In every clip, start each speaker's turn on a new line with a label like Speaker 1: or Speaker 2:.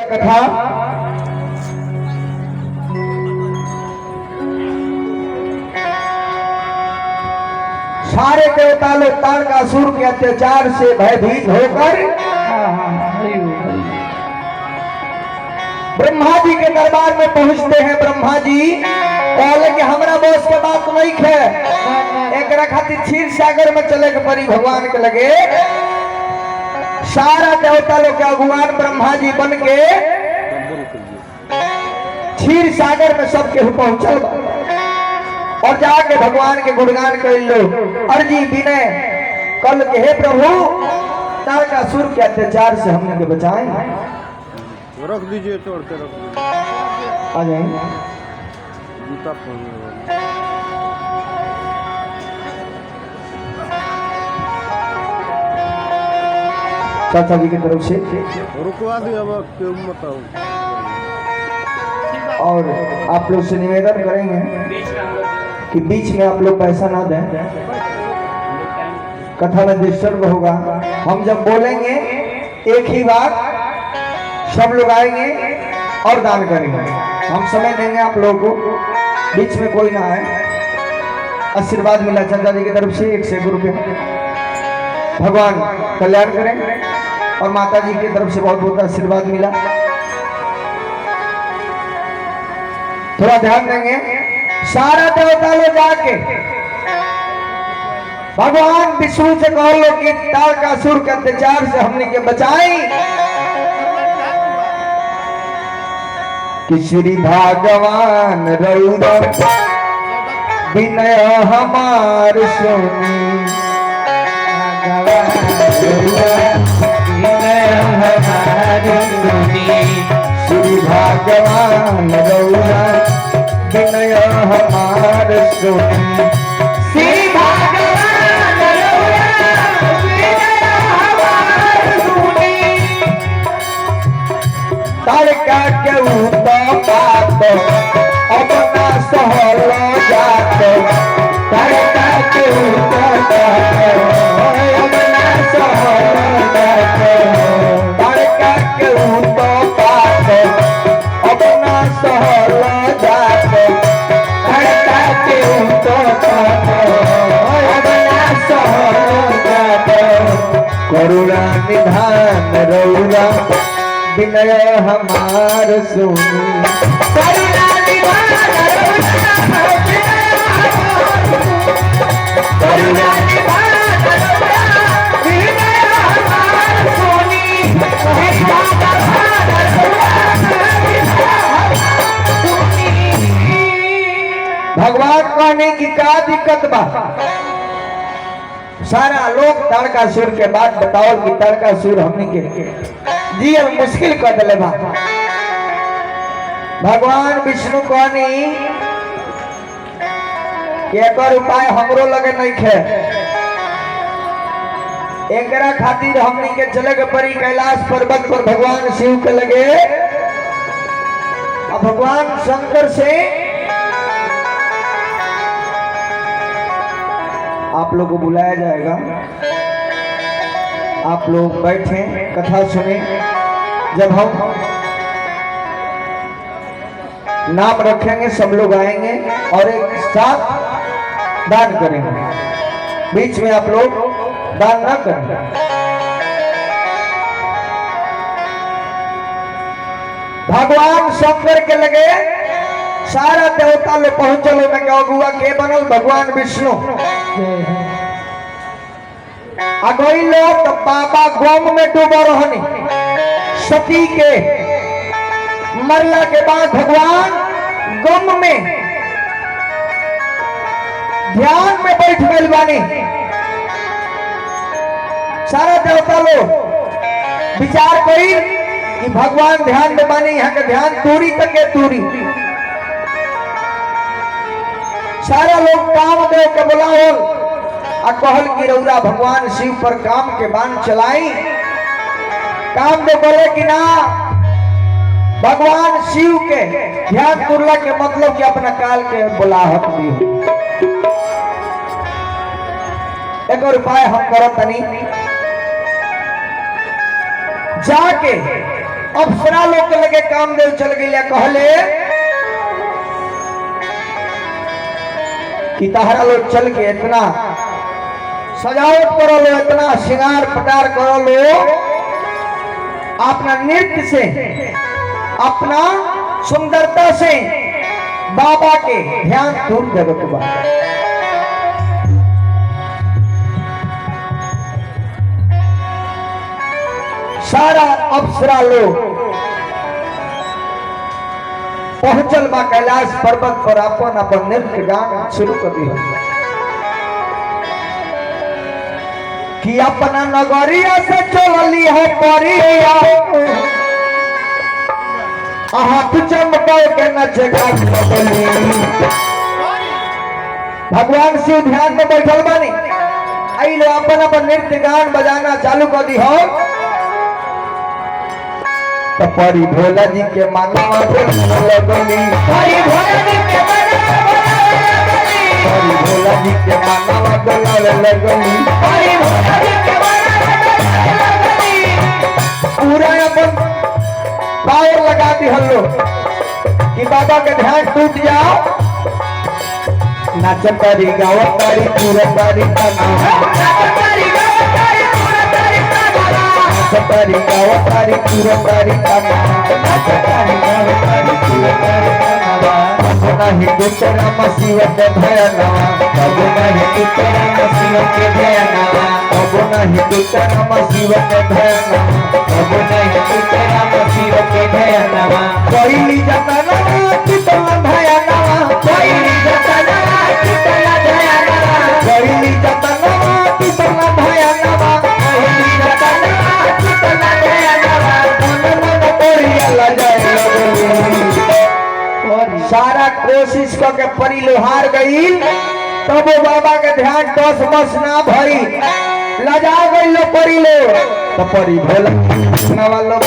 Speaker 1: कथा सारे देवता लोग तारकासुर के अत्याचार से भयभीत होकर ब्रह्मा जी के दरबार में पहुंचते हैं। ब्रह्मा जी कहले कि हमरा बॉस के बात नहीं है, एक खातिर क्षीर सागर में चले के परी भगवान के लगे। सारा देवता लोग के भगवान ब्रह्मा जी बन के क्षीर सागर में सबके पहुंचल और जाके भगवान के गुणगान कर लो। अर्जी विनय कल के हे प्रभु तारकासुर के अत्याचार से हमने के बचाए।
Speaker 2: रख दीजिए, तोड़ के रख दीजिए।
Speaker 1: आ जाएंगे
Speaker 2: जूता
Speaker 1: चाचा जी की तरफ से
Speaker 2: रुकवा दिया, अब क्यों बताऊं।
Speaker 1: और आप लोग से निवेदन करेंगे कि बीच में आप लोग पैसा ना दें, कथा में डिस्टर्ब होगा। हम जब बोलेंगे एक ही बार सब लोग आएंगे और दान करेंगे। हम समय देंगे आप लोगों को, बीच में कोई ना आए। आशीर्वाद मिला चाचा जी की तरफ से 1 से 1 रुपये। भगवान कल्याण करें और माता जी की तरफ से बहुत बहुत आशीर्वाद मिला। थोड़ा ध्यान देंगे। सारा देवता लोग जाके भगवान विष्णु से कहो लो कि तारकासुर के अत्याचार से हमने के बचाई। कि श्री भगवान रउरा विनय हमार सुनी, श्री भगवान रउरा विनय हमार सुनी, श्री भगवान रउरा विनय हमार सुनी। तारका के बात अब ना सहल जात, तारका के अब ना सहल जात, तारका के बात अब ना सहल जात, तारका के अब ना सहल जात। करुणा निधान रउरा विनय हमार सुनी, करुणा निधान करुणा निधान विनय हमार सुनी। भगवान कहने की क्या दिक्कत बा? सारा लोग तारकासुर के बाद बताओ कि तारकासुर हमने के जी अब मुश्किल कर दिले बा। भगवान विष्णु कहनी एक उपाय हमरो लगे नहीं खे, एकरा खातिर हमनी के चले के परी कैलाश पर्वत पर भगवान शिव के लगे। अब भगवान शंकर से आप लोग को बुलाया जाएगा। आप लोग बैठे कथा सुने। जब हम नाम रखेंगे सब लोग आएंगे और एक साथ दान करेंगे। बीच में आप लोग दान ना करें। भगवान शंकर के लगे सारा देवता लोग पहुंचलो में क्या हुआ के बनल भगवान विष्णु अगोई लोग तो बाबा गोम में डूबो रहनी। सती के मरला के बाद भगवान गम में ध्यान में बैठ गए बानी। सारा देवता लोग विचार करी कि भगवान ध्यान में बानी, यहाँ के ध्यान दूरी तक है दूरी। सारा लोग कामदेव के बुलाओ आ कहल की रउरा भगवान शिव पर काम के बाण चलाई। कामदेव बोले कि ना, भगवान शिव के ध्यान तुरला के मतलब कि अपना काल के बुलाहट दी। एक और उपाय हम करो तनी, जाके अप्सरा लोग के लगे कामदेव चल गए कहले कि तहरा लोग चल के इतना सजावट करो लो, इतना श्रृंगार पटार करो लो, अपना नृत्य से, अपना सुंदरता से बाबा के ध्यान दूर देवे के बाद सारा अप्सरा लोग पहुंचल बा कैलाश पर्वत पर अपन अपन नृत्य गान शुरू कर दिया कि अपना नगरिया से चलली है परिया हाथ चमका के नचे भगवान शिव ध्यान में बैठल बानी आई लो अपन अपन नृत्य गान बजाना चालू कर दी हो तो परी भोला जी के मानवा लगनी परी भोला जी के मानवा लगनी पूरा अपन पावर लगा दी हल्लो कि बाबा के ध्यान टूट जाओ नाच करी गाओ करी पूरा करी तारी गाओ तारी पूरा तारी नहीं दूसरा मसीह के भयना अब नहीं दूसरा मसीह के भयना अब नहीं दूसरा मसीह के भयना अब नहीं दूसरा मसीह के भयना कोई जतना कितना भयना कोई जतना कितना भयना कोई जतना कितना भयना कोई जतना सारा कोशिश करके परी लोहार गई तब वो बाबा के ध्यान दस बस ना भरी लजा गई लो परी लो तो परी भोला वालो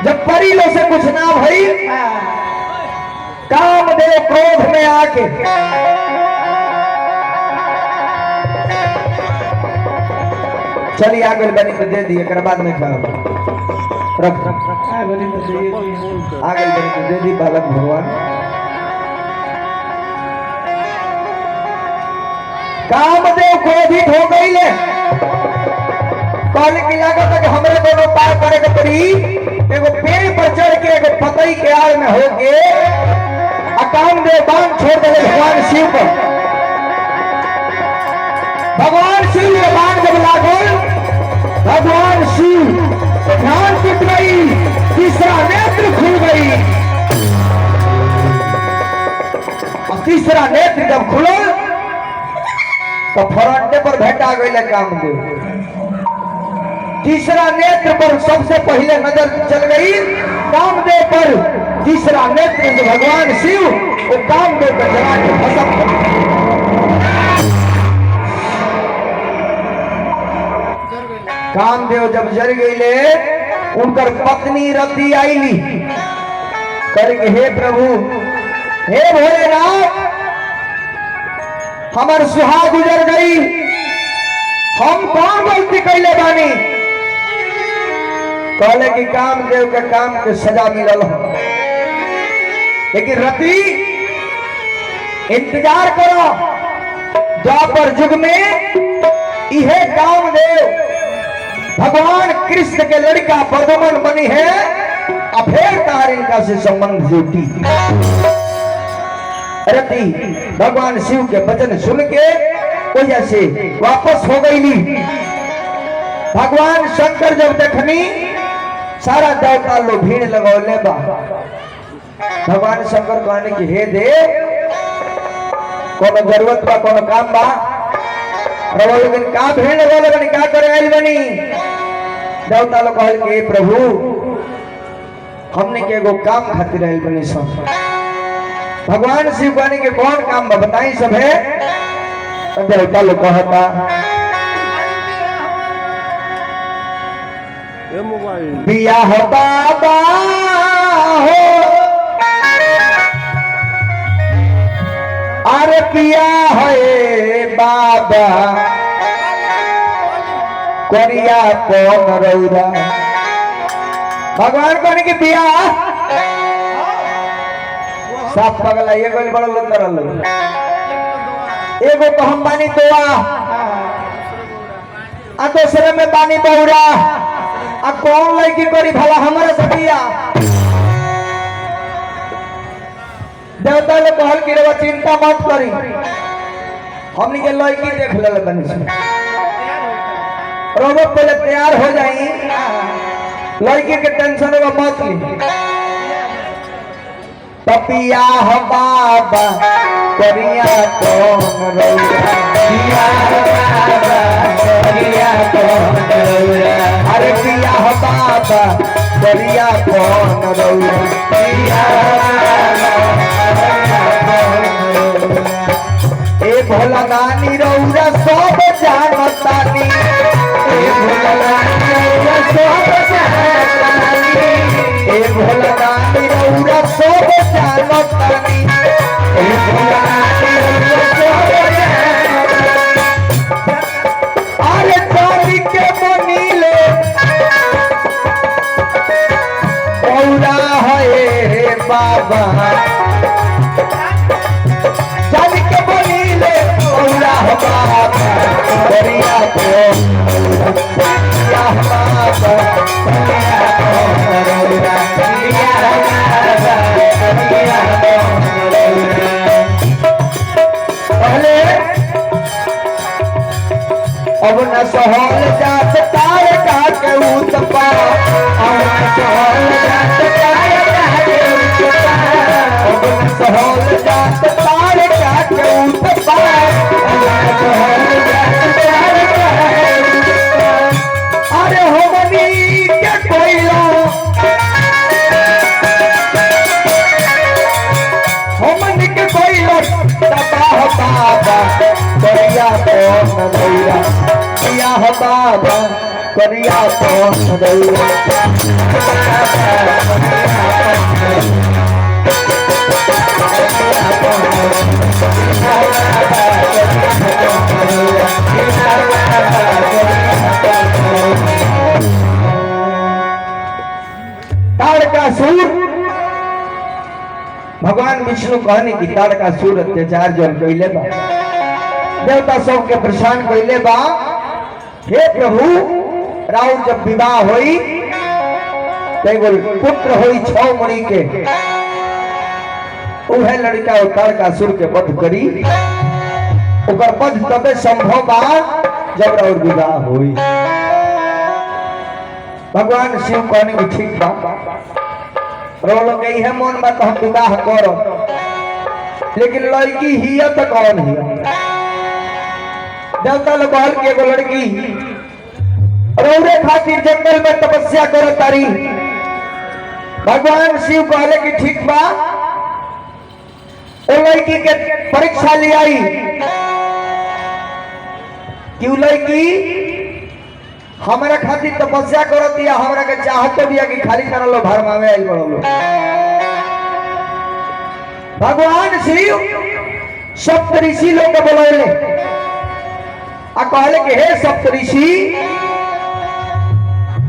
Speaker 1: जब परी लो से कुछ ना भई कामदेव क्रोध में आके चलिए आगे बनी तो दे दी एक बाद में खाओ रख आगे बनी तो दे दी बालक भगवान कामदेव क्रोधित हो गई ले कहने की लागत है कि हमरे दोनों पार करे के पड़ी एगो पेड़ पर चढ़ के एगो पतई के आड़ में होके कामदेव बाण छोड़ दे भगवान शिव पर भगवान शिव के बाण जब लागल भगवान शिव ध्यान टूट गई तीसरा नेत्र खुल गई और तीसरा नेत्र जब खुलल तो फरंटे पर भेटा गई कामदेव तीसरा नेत्र पर सबसे पहले नजर चल गई कामदेव पर तीसरा नेत्र जो भगवान शिव वो कामदेव को जला के भस्म कर कामदेव जब जल गईले उनकर पत्नी रति आईली करके हे प्रभु हे भोलेनाथ हमार सुहाग गुजर गई हम कौन गलती कैले बानी कहले कि कामदेव के काम के सजा मिलल हो लेकिन रति इंतजार करो द्वापर युग में इहे कामदेव भगवान कृष्ण के लड़का प्रदमन बनी है अब फिर तार इनका से संबंध जुटी रति भगवान शिव के वचन सुन के वजह से वापस हो गई भगवान शंकर जब देखनी सारा देवता लोग भीड़ लगौले बा भगवान शंकर कहने की हे देव कोनो जरूरत बा कोनो काम बा रवा लेकिन का भीड़ लगौले बनी का करे आइल बनी देवता लोग कहल के प्रभु हमने के एगो काम खातिर आइल बनी सब भगवान शिव कहने के कौन काम बा बताई सब है देवता लोग कहता
Speaker 2: ये मोबाइल
Speaker 1: बियाह बाबा हो अरे बियाह है बाबा कोरिया कौन रौरा भगवान कहने की बियाह सब पगला एगो बड़ा लोग करल एगो तो हम बानी दुआ आ दूसरे में बानी बहुरा आ कौन लड़की करी भला हमारे सबिया देवता ने कहल की रे चिंता मत करी हमनी के लड़की देख ले बनी से रोबो पहले तैयार हो जाई लड़की के टेंशन होगा मत ली तपिया बाबा करिया कौन रौरा करिया कौन रौरा अरे पिया बाबा करिया कौन रौरा ए भोला नानी रौरा सब जानतानी ए भोला नानी रौरा सब जानतानी ए भोला नानी रौरा सब जानतानी ए भोला नानी रौरा सब अरे चांदी के बनीले रौरा है बाबा चांदी के बनीले रौरा बाबा करिया कौन करिया बाबा करिया कौन रौरा करिया बाबा करिया कौन रौरा पहले अब न सहल जात तार का के उत्पा अब न सहल जात तार का के उत्पा अब न सहल जात तार का के उत्पा अब न सहल जात तार का के उत्पा अरे हमनी के कोइलो हमनी के कोइलो तबाह बाबा करिया कौन रौरा करिया बाबा करिया कौन रौरा तारकासुर भगवान विष्णु कहने की तारकासुर अत्याचार जो कैले बा देवता सब के परेशान कैले बा हे प्रभु राउर जब विवाह होई बोल पुत्र होई 6 मणि के उहे लड़का तारकासुर के वध करी ओकर वध तबे संभव बा जब राउर विवाह होई भगवान शिव कहने की ठीक बा रोलो गई है मन बात हम विवाह करो लेकिन लड़की ही तो कौन ही देवता लोग कहल की एगो लड़की रौरे खातिर जंगल में तपस्या करो तारी भगवान शिव कहले कि ठीक बा ओ लड़की के परीक्षा ले आई कि लड़की हमारा खातिर तपस्या करो दिया हमरा के चाहत भी कि खाली कर लो भरमावे आई बोलो भगवान शिव सप्तऋषि लोग के बोले आ कहले कि हे सप्तऋषि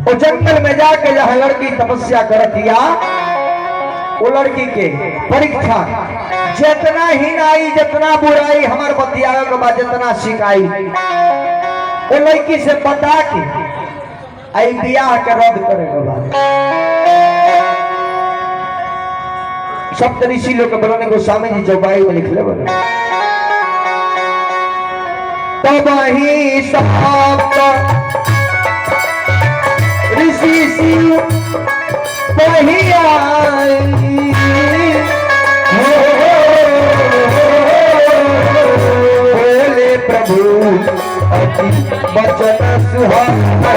Speaker 1: वो जंगल में जाके जहाँ लड़की तपस्या कर दिया वो लड़की के परीक्षा जितना हिनाई जितना बुराई हमारे बतियावे के बाद जितना शिकाई वो लड़की से बता के आई बियाह के रद्द करे के बाद सप्तऋषि लोग के बोलने गोस्वामी जी चौपाई में लिखले बोले तब ही सप्त ऋषि शिव वही आई बोले प्रभु अति वचन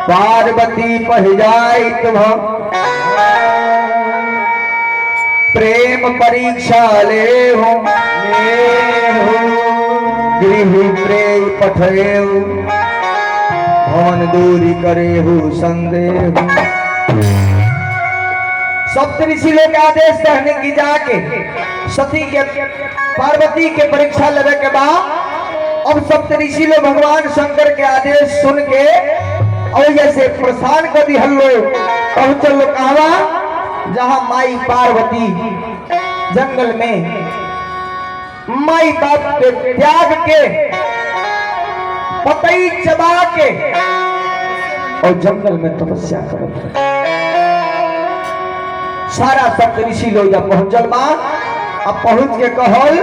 Speaker 1: पार्वती पह जाई तुम प्रेम प्रेम परीक्षा ले हो गृह प्रेम पठेऊ भवन दूरी करे हो संदेह। सप्तऋषि लोग आदेश कहने की जाके सती के पार्वती के परीक्षा लेने के बाद अब सप्तऋषि लोग भगवान शंकर के आदेश सुन के और जैसे प्रस्थान कर दी हम लोग पहुंचल लोग कहवा जहां माई पार्वती जंगल में माई बाप के त्याग के पतई चबा के और जंगल में तपस्या करत सारा सप्तऋषि लोग जब पहुंचल बा अब पहुंच के कहल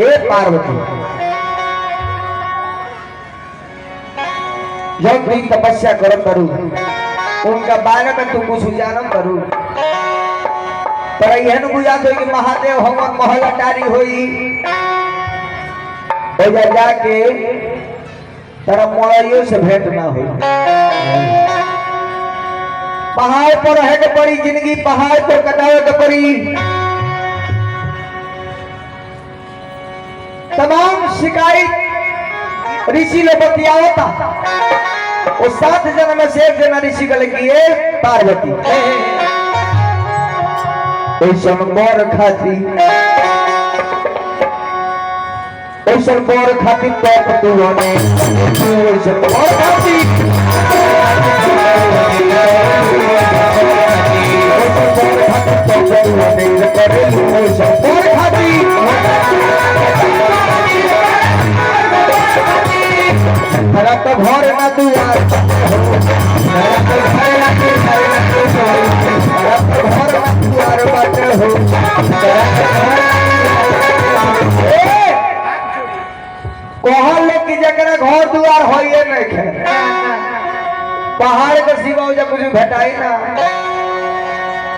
Speaker 1: ए पार्वती जब भी तपस्या करत करू उनका बारे में तू कुछ जानत करू पर यह बुझात हो कि महादेव हम महल अटारी होई जाके तेरा मोड़ियों से भेंट ना हो। पहाड़ पर रह के पड़ी जिंदगी पहाड़ पर कटावे के पड़ी। तमाम शिकायत ऋषि लोग बतियावता वो 7 जन्म में से 1 जना ऋषि गले की पार्वती बर खाती बर खाती तप तुने बर खाती तो घर ना दुआर बाटे हो कहल कि जरा घर दुआर होइए नहीं खे पहाड़ के सिवा जब कुछ भेटाई ना।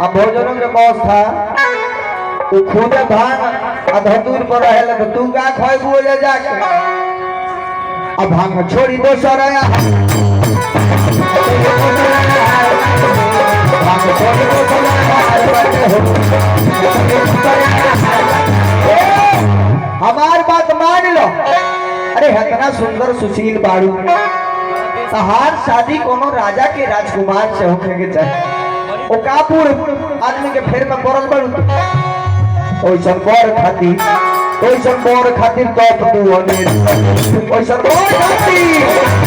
Speaker 1: अब भोजनों के व्यवस्था तू खुदे भांग अधतूर पर रहे तो तू का खोबू जाके अब भांग छोड़ी दोसर आया हमार बात मान लो। अरे इतना सुंदर सुशील बाड़ू तहार शादी कोनो राजा के राजकुमार से होके के चाहे ओ कापुर आदमी के फेर में पड़ल बाड़ू ओइसन बर खातिर तप तू अनेर ओइसन बर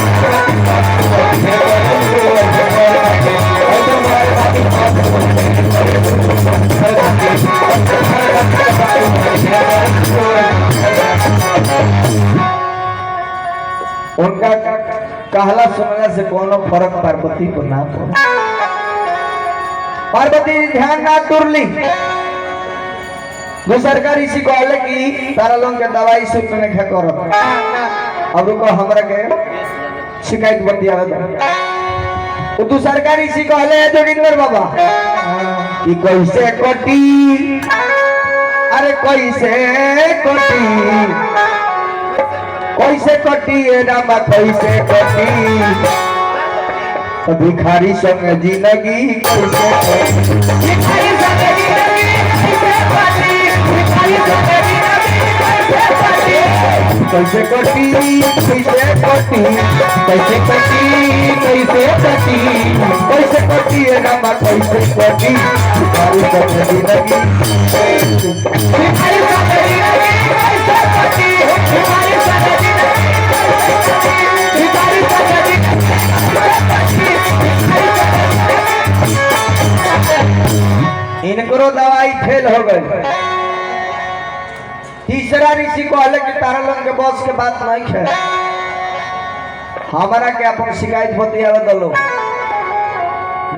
Speaker 1: उनका कहला सुनला से कोनो फर्क पार्वती को ना पड़ा। पार्वती ध्यान ना तुरली जो सरकारी ऋषि कहले कि तारा लोग के दवाई से तने खा करत अब रुको हमरा के शिकायत बतियावे तो तू सरकारी ऋषि कहले जोगिंदर बाबा कि कैसे कटी अरे कैसे कटी ए रामा कैसे कटी भिखारी संग जिंदगी कैसे कटी ए रामा कैसे कटी भिखारी संग जिंदगी इनको दवाई फेल हो गई। तीसरा ऋषि कहले कि तारा लोग के बस के बात नहीं है हमारा के अपन शिकायत बतियावे दलो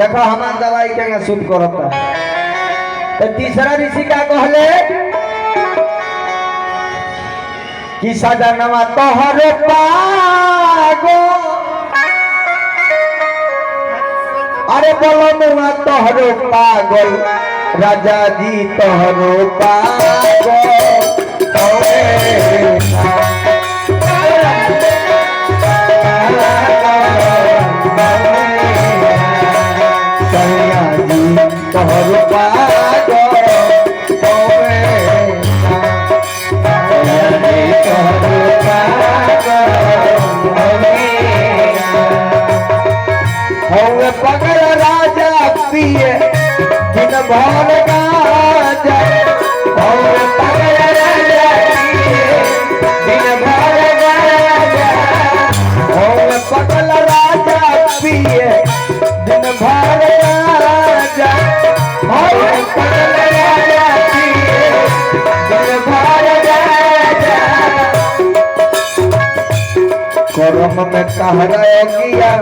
Speaker 1: देखो हमार दवाई के शुद्ध करता। तो तीसरा ऋषि का कहले कि सजनवा तोहर पागो अरे बोलो मुआ तोहरो पागल राजा जी तोहरो पागल पागल होवे ना। तोहर पागल होवे ना। होवे पगल राजा पिए दिन भर गाजा। होवे पगल राजा पिए दिन भर गाजा। होवे पगल राजा पिए दिन भर गाजा। होवे पगल राजा पिए दिन भर गाजा। करम में कहरा किया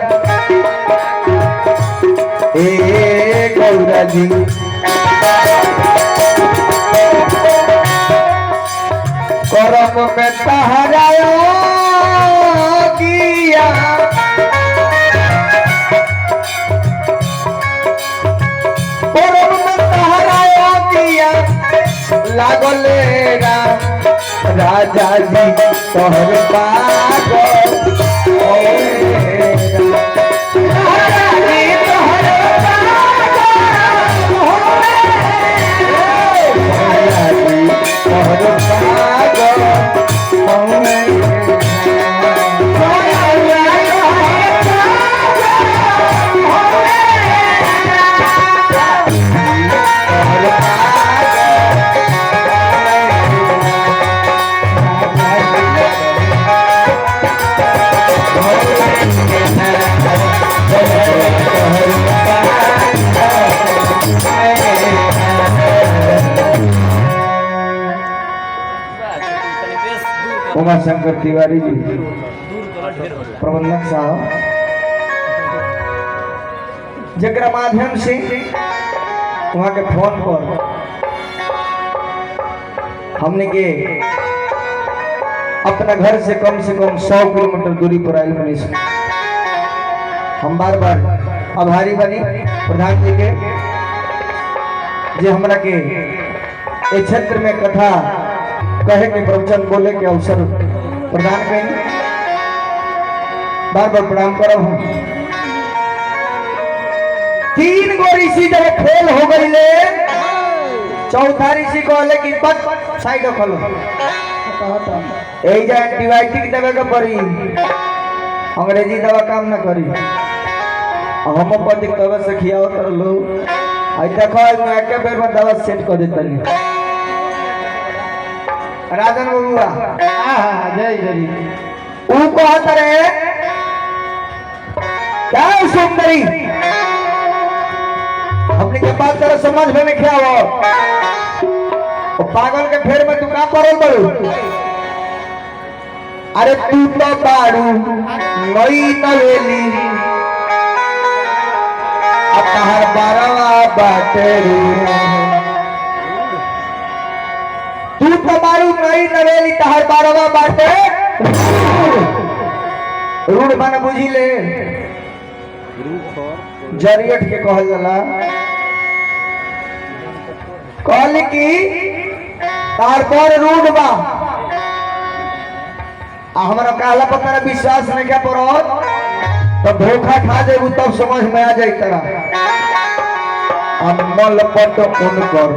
Speaker 1: ए गौरा जी। करम में कहरा किया करम में कहरा किया लागले राजा जी तोहर पागल होवे ना। उमा शंकर तिवारी जी प्रबंधक साहब जरा माध्यम से वहाँ के फोन पर हमने के अपना घर से कम 100 किलोमीटर दूरी पर आई मनीष। हम बार बार आभारी बनी प्रधान जी के जे हमरा के इस क्षेत्र में कथा कहे के प्रवचन बोले के अवसर प्रदान करें। बार बार प्रणाम करब। हम 3 गो ऋषि जब फेल हो गई ले, चौथा ऋषि कहले कि बस साइड खोलो यही जा एंटीबायोटिक देवे के पड़ी, अंग्रेजी दवा काम ना करी, होम्योपैथिक दवा से खियाओ कर लो। आई देखो मैं एक बेर में दवा सेट कर देता नहीं। राजन बबुआ जय जरी ऊ कहत रे क्या सुंदरी हमने के बात तेरा समझ में नहीं क्या हो। पागल के फेर में तू का पड़ल बड़ू। अरे तू तो बाड़ू नई नवेली अपहर बारवा बाटे। तू तो बारू नई नवेली तहर बारवा बाटे। रूढ़ बन बुझी ले जरियट के कहल जाला। कहल की तार पर रूढ़ बा हमारा कहला पर तेरा विश्वास नहीं क्या पड़त तो धोखा खा जेबू तब समझ में आ जाए। तेरा अमल पट उनकर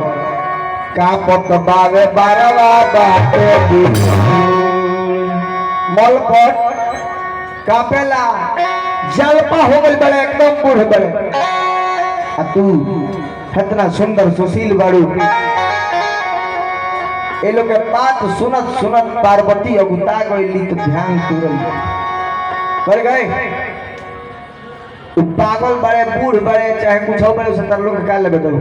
Speaker 1: का पत बावे बारवा बाटे मल पट कापेला जलपा हो गल बड़े एकदम बूढ़ बड़े। आ तू इतना सुंदर सुशील बाड़ू। ए लोग के बात सुनत सुनत पार्वती अगुता गईली तो ध्यान तुरल कर गए। तू पागल बड़े बूढ़ बड़े चाहे कुछ हो बड़े सुंदर लोग का लेबे दो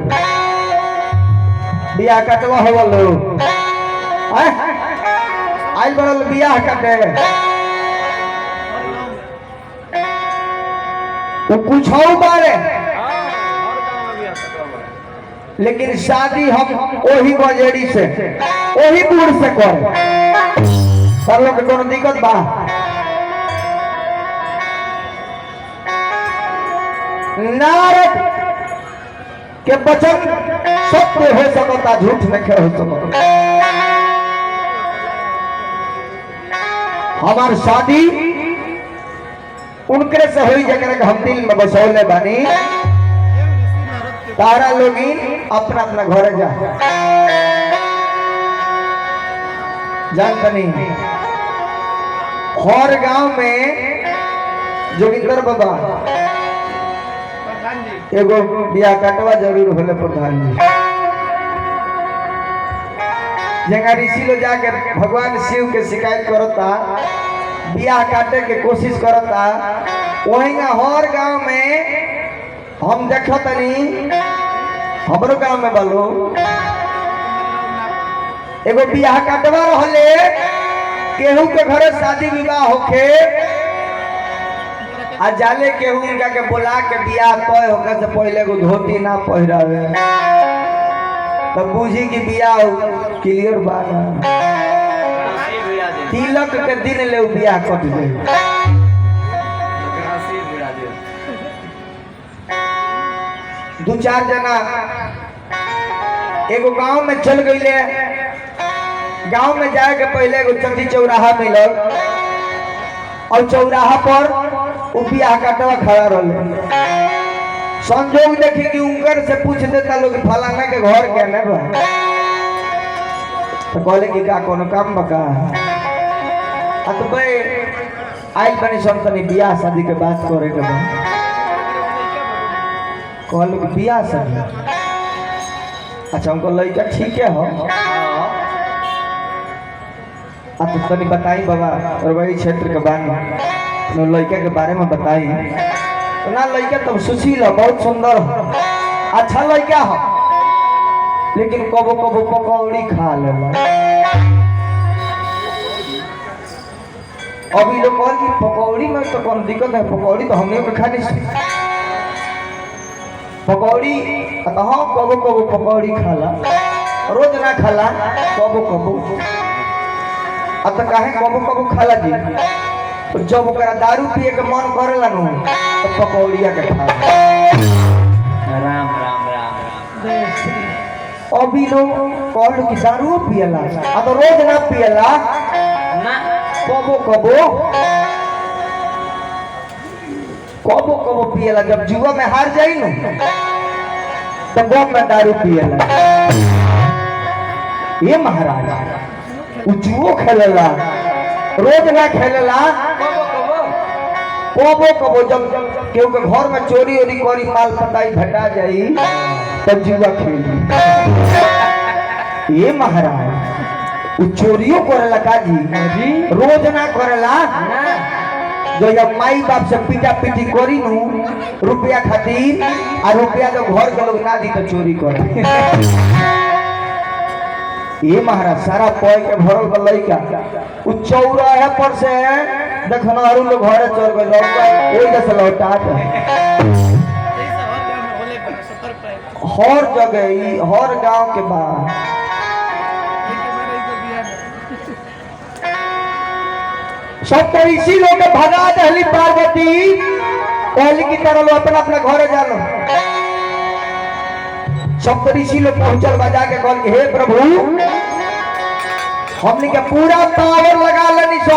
Speaker 1: बियाह कटवा हो लो आई बड़ल बियाह कटे तो कुछ हो बारे लेकिन शादी हम वही बजेड़ी से वही बूढ़ से करे। सब लोग के कोनो दिक्कत बा नारद के वचन सत्य हो सकता झूठ नहीं हो सकता। हमार शादी उनके से हुई जगह हम दिल में बसौले बानी। तारा लोगी अपना अपना घर जा जानता नहीं। हर गांव में जोगिंदर बाबा एगो बिया काटवा जरूर होले प्रधान जी। जगह ऋषि लोग जाके भगवान शिव के शिकायत करता, बिया काटे के कोशिश करता, वही हर गांव में हम देखतनी हमरो गांव में बोलो एगो बियाह काटवा रहले, केहू के घरे शादी विवाह होके आ जाले केहू उनका के बोला के बियाह तय होकर से पहले एगो धोती ना पहिरावे तब बुझी कि बियाह क्लियर बात है। तिलक के दिन ले बियाह कट जाए। दो चार जना एगो गांव में चल गईले, गांव में जाए के पहले एगो चौकी चौराहा मिलल और चौराहा पर वो बियाह काटवा खड़ा रहे। संजोग देखी कि उनकर से पूछ देता लोग फलाना के घर के न बा, तो कहले कि का कोनो काम बका तो भाई आई बनी संतनी बियाह शादी के बात करे के बा। कहले कि बियाह शादी अच्छा उनको लड़का ठीक है हो तो तनी बताई बाबा और वही क्षेत्र के बारे में लड़का के बारे में बताई। तो ना लड़का तब सुशील हो, बहुत सुंदर हो, अच्छा लड़का हो, लेकिन कबो कबो पकौड़ी खा लेला। अभी लोग कह कि पकौड़ी में तो कौन दिक्कत है, पकौड़ी तो हमने भी खानी पकौड़ी। हाँ कबो कबो पकौड़ी खाला, रोज ना खाला, कबो कबो। अब तो काहे कबो कबो खाला जी, तो जब ओकरा दारू पिए के मन करेला नु तो पकौड़िया के खा।
Speaker 3: राम राम राम राम।
Speaker 1: अभी लोग कहलो कि दारू पियला आ तो रोज ना पियला
Speaker 3: ना
Speaker 1: कबो कबो कबो कबो पियला। जब जुआ में हार जाई नु तो गम में दारू पियला। ये महाराज उ जुओ खेलेला, रोज ना खेलेला, कबो कबो जब केहू के घर में चोरी ओरी करी माल पताई भेटा जाई तब जुआ खेली। ये महाराज उ चोरियो करेला का जी, रोज ना करेला। जो जब माई बाप से पीटा पीटी करी नु रुपया खातिर आ रुपया जब घर के लोग ना दी तो चोरी करे। ये महाराज सारा पय के भरल बा लइका। उ चौराहे पर से देखना हरु लोग घरे चल गए, ओई जैसे लौटा हर जगह ई हर गांव के बाहर सब तो इसी लोग के भगा दहली पार्वती कहली की तरह लो अपना अपना घरे जानो। सब तो इसी लोग पहुंचल बजा के कहल हे प्रभु हमने के पूरा पावर लगा लेनी सो